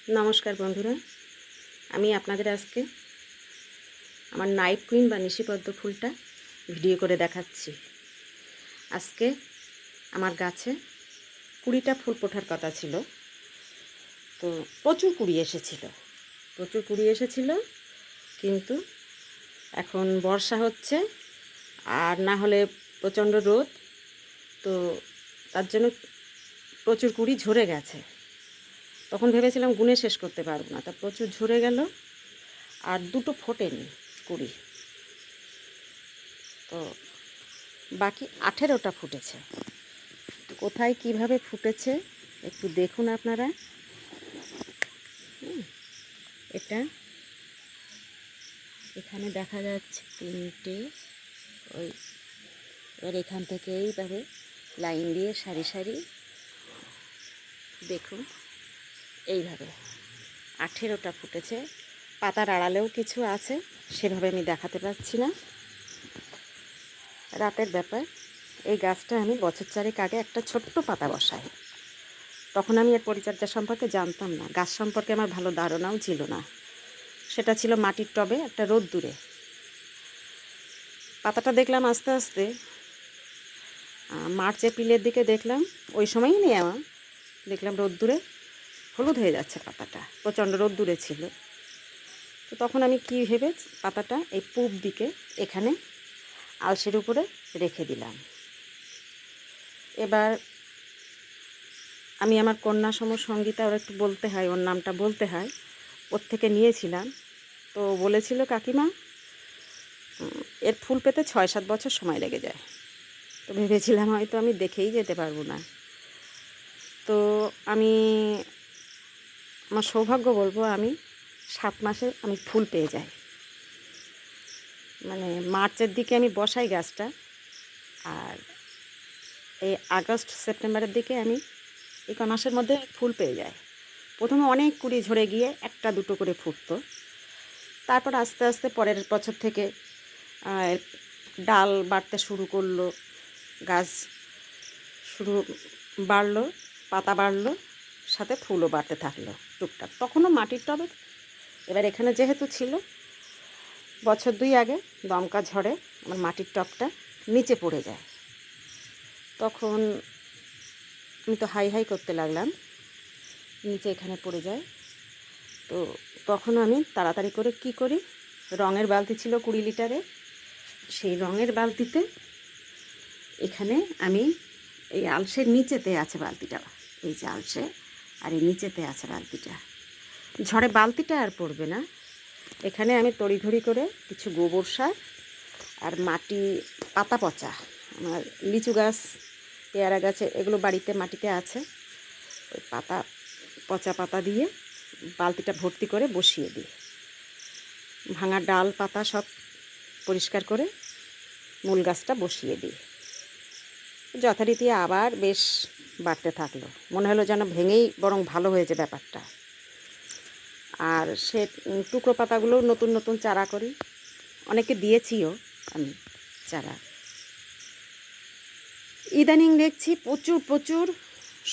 নমস্কার বন্ধুরা, আমি আপনাদের আজকে আমার নাইট কুইন বা নিশিপদ্ম ফুলটা ভিডিও করে দেখাচ্ছি। আজকে আমার গাছে 20টা ফুল ফোটার কথা ছিল, তো প্রচুর কুড়ি এসেছিল, কিন্তু এখন বর্ষা হচ্ছে আর না হলে প্রচণ্ড রোদ, তো তার জন্য প্রচুর কুড়ি ঝরে গেছে। তখন ভেবেছিলাম গুনে শেষ করতে পারবো না, তা প্রচুর ঝরে গেল আর দুটো ফোটেনি কুড়ি, তো বাকি 18টা ফুটেছে। কোথায় কিভাবে ফুটেছে একটু দেখুন আপনারা। এটা এখানে দেখা যাচ্ছে 3টে, ওই এবার এখান থেকে এইভাবে লাইন দিয়ে সারি সারি দেখুন, এইভাবে 18টা ফুটেছে। পাতার আড়ালেও কিছু আছে, সেভাবে আমি দেখাতে পারছি না, রাতের ব্যাপার। এই গাছটা আমি বছর চারেক আগে একটা ছোট্ট পাতা বসাই, তখন আমি এর পরিচর্যা সম্পর্কে জানতাম না, গাছ সম্পর্কে আমার ভালো ধারণাও ছিল না। সেটা ছিল মাটির টবে একটা রোদ্দুরে। পাতাটা দেখলাম আস্তে আস্তে মার্চ এপ্রিলের দিকে দেখলাম, ওই সময়ই নেওয়া, দেখলাম রোদ্দুরে হলুদ হয়ে যাচ্ছে পাতাটা, প্রচণ্ড রোদ্দুরে ছিল। তো তখন আমি কী ভেবে পাতাটা এই পূব দিকে এখানে আলসের উপরে রেখে দিলাম। এবার আমি আমার কন্যা সঙ্গীতা, ওর একটু বলতে হয়, ওর নামটা বলতে হয়, ওর থেকে নিয়েছিলাম। তো বলেছিল কাকিমা এর ফুল পেতে 6-7 বছর সময় লেগে যায়। তো ভেবেছিলাম হয়তো আমি দেখেই যেতে পারবো না। তো আমি আমার সৌভাগ্য বলবো, আমি 7 মাসে আমি ফুল পেয়ে যাই। মানে মার্চের দিকে আমি বসাই গাছটা, আর এই আগস্ট সেপ্টেম্বরের দিকে আমি এই মাসের মধ্যে ফুল পেয়ে যাই। প্রথমে অনেক কুড়ি ঝরে গিয়ে 1-2 করে ফুটতো, তারপর আস্তে আস্তে পরের বছর থেকে ডাল বাড়তে শুরু করলো, গাছ শুরু বাড়লো, পাতা বাড়লো, সাথে ফুলও বাড়তে থাকলো টুকটাক। তখনও মাটির টবে। এবার এখানে যেহেতু ছিল, বছর 2 আগে দমকা ঝড়ে আমার মাটির টবটা নিচে পড়ে যায়। তখন আমি তো হাই হাই করতে লাগলাম, নিচে এখানে পড়ে যায়। তো তখন আমি তাড়াতাড়ি করে কি করি, রঙের বালতি ছিল 20 লিটারের, সেই রঙের বালতিতে এখানে আমি এই আলসের নিচেতে আছে বালতিটা, এই যে আলসে আর এই নিচেতে আছে বালতিটা, ঝড়ে বালতিটা আর পড়বে না। এখানে আমি তড়িঘড়ি করে কিছু গোবর সার আর মাটি, পাতা পচা, আমার লিচু গাছ, পেয়ারা গাছে, এগুলো বাড়িতে মাটিতে আছে, ওই পাতা পচা পাতা দিয়ে বালতিটা ভর্তি করে বসিয়ে দিই। ভাঙা ডাল পাতা সব পরিষ্কার করে মূল গাছটা বসিয়ে দিই। যথারীতি আবার বেশ বাড়তে থাকলো, মনে হলো যেন ভেঙেই বরং ভালো হয়েছে ব্যাপারটা। আর সে টুকরো পাতাগুলো নতুন নতুন চারা করি, অনেকে দিয়েছিও আমি চারা। ইদানিং দেখছি প্রচুর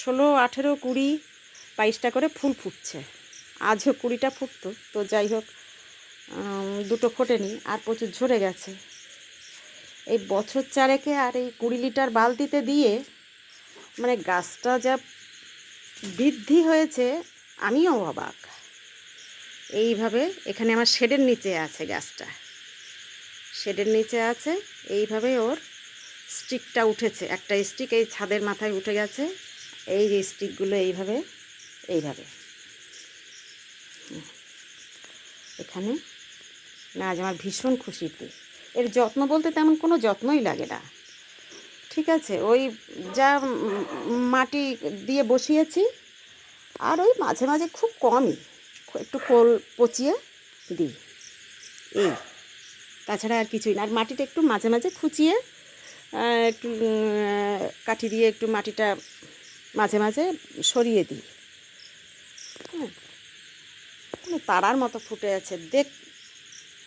16, 18, 20, 22টা করে ফুল ফুটছে। আজও 20টা ফুটতো, তো যাই হোক, দুটো ফোটেনি আর প্রচুর ঝরে গেছে। এই বছর চারেকে আর এই 20 লিটার বালতিতে দিয়ে মানে গাছটা যা বৃদ্ধি হয়েছে, আমিও অবাক। এইভাবে এখানে আমার শেডের নিচে আছে গাছটা, শেডের নিচে আছে, এইভাবে ওর স্টিকটা উঠেছে, একটা স্টিক এই ছাদের মাথায় উঠে গেছে, এই যে স্টিকগুলো এইভাবে এখানে না। আজ আমার ভীষণ খুশিতে, এর যত্ন বলতে তেমন কোনো যত্নই লাগে না, ঠিক আছে, ওই যা মাটি দিয়ে বসিয়েছি, আর ওই মাঝে মাঝে খুব কমই একটু খোল পচিয়ে দিই, এই, তাছাড়া আর কিছুই না। আর মাটিটা একটু মাঝে মাঝে খুঁচিয়ে একটু কাঠি দিয়ে একটু মাটিটা মাঝে মাঝে সরিয়ে দিই। হ্যাঁ, তারার মতো ফুটে আছে দেখ,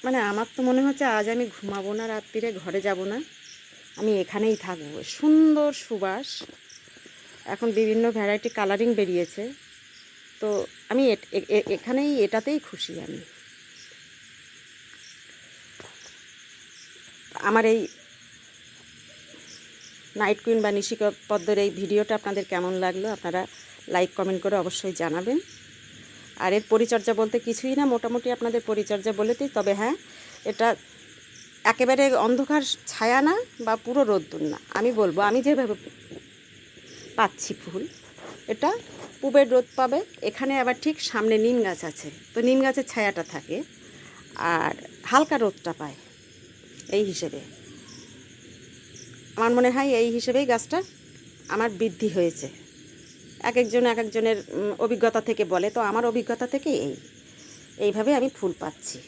মানে আমার তো মনে হচ্ছে আজ আমি ঘুমাবো না, রাত্রিরে ঘরে যাব না, আমি এখানেই থাকবো। সুন্দর সুবাস, এখন বিভিন্ন ভ্যারাইটি কালারিং বেরিয়েছে, তো আমি এখানেই এটাতেই খুশি আমি। আমার এই নাইট কুইন বা নিশিকা পদ্মের এই ভিডিওটা আপনাদের কেমন লাগলো আপনারা লাইক কমেন্ট করে অবশ্যই জানাবেন। আর এর পরিচর্যা বলতে কিছুই না, মোটামুটি আপনাদের পরিচর্যা বলেতেই, তবে হ্যাঁ এটা একেবারে অন্ধকার ছায়া না বা পুরো রোদ্দুর না। আমি বলবো আমি যেভাবে পাচ্ছি ফুল, এটা পূবের রোদ পাবে, এখানে আবার ঠিক সামনে নিম গাছ আছে, তো নিম গাছের ছায়াটা থাকে আর হালকা রোদটা পায়। এই হিসেবে আমার মনে হয় এই হিসেবেই গাছটা আমার বৃদ্ধি হয়েছে। এক একজনের অভিজ্ঞতা থেকে বলে, তো আমার অভিজ্ঞতা থেকে এইভাবে আমি ফুল পাচ্ছি।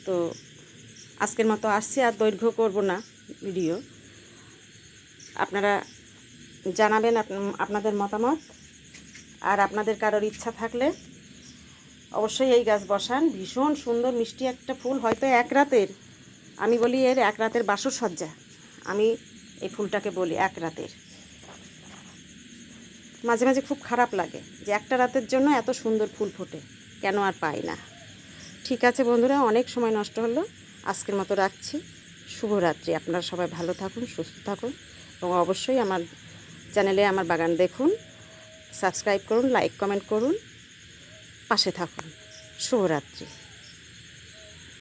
তো আজকের মতো আসছি, আর দৈর্ঘ্য করব না ভিডিও। আপনারা জানাবেন আপনাদের মতামত, আর আপনাদের কারোর ইচ্ছা থাকলে অবশ্যই এই গাছ বসান। ভীষণ সুন্দর মিষ্টি একটা ফুল, হয়তো এক রাতের, আমি বলি এর এক রাতের বাসরসজ্জা, আমি এই ফুলটাকে বলি এক রাতের। মাঝে মাঝে খুব খারাপ লাগে যে একটা রাতের জন্য এত সুন্দর ফুল ফোটে, কেন আর পাই না। ঠিক আছে বন্ধুরা, অনেক সময় নষ্ট হলো, আজকের মতো রাখছি। শুভরাত্রি। আপনারা সবাই ভালো থাকুন, সুস্থ থাকুন, এবং অবশ্যই আমার চ্যানেলে আমার বাগান দেখুন, সাবস্ক্রাইব করুন, লাইক কমেন্ট করুন, পাশে থাকুন। শুভরাত্রি।